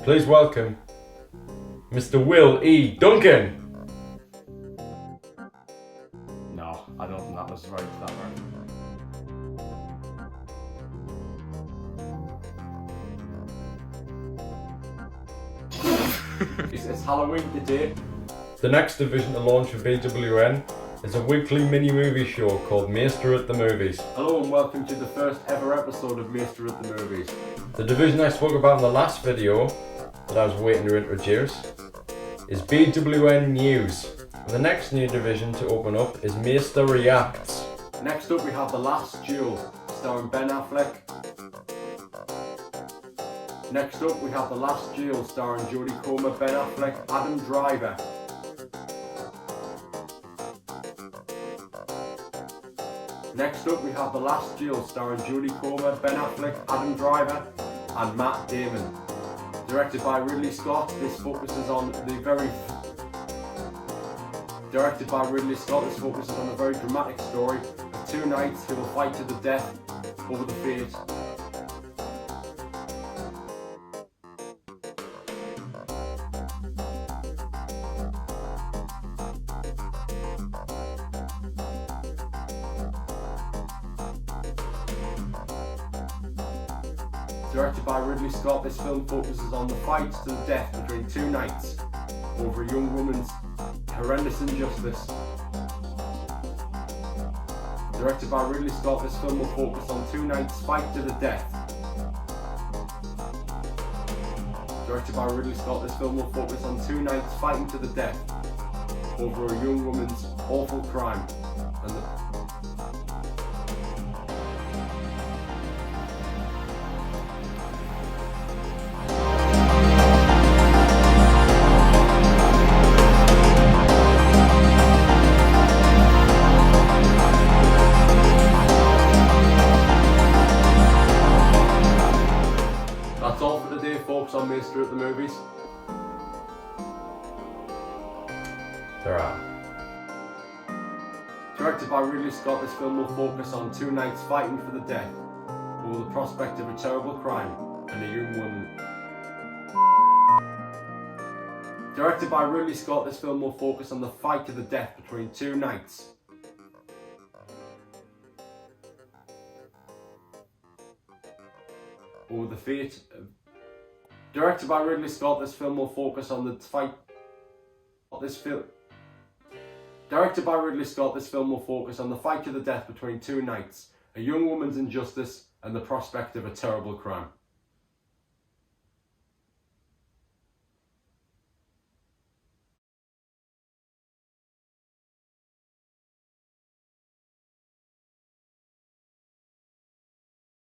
Please welcome Mr. Will E. Duncan. No, I don't think that was right. That right. It's Halloween today. The next division to launch for BWN is a weekly mini movie show called Maester at the Movies. Hello and welcome to the first ever episode of Maester at the Movies. The division I spoke about in the last video that I was waiting to introduce is BWN News. The next new division to open up is Maester Reacts. Next up we have The Last Duel, starring Ben Affleck. Next up we have The Last Duel, starring Jodie Comer, Ben Affleck, Adam Driver. Next up we have The Last Duel, starring Jodie Comer, Ben Affleck, Adam Driver and Matt Damon. Directed by Ridley Scott, this focuses on a very dramatic story of two knights who will fight to the death over the fate. Directed by Ridley Scott, this film focuses on the fight to the death between two knights over a young woman's horrendous injustice. Directed by Ridley Scott, this film will focus on two knights' fight to the death. Directed by Ridley Scott, this film will focus on two knights fighting to the death over a young woman's awful crime. That's all for today, folks, on Maester at the Movies. There are. Directed by Ridley Scott, this film will focus on two knights fighting for the death over the prospect of a terrible crime and a young woman. Directed by Ridley Scott, this film will focus on the fight to the death between two knights. Over the fate of... Directed by Ridley Scott, this film will focus on the fight... Directed by Ridley Scott, this film will focus on the fight to the death between two knights, a young woman's injustice and the prospect of a terrible crime.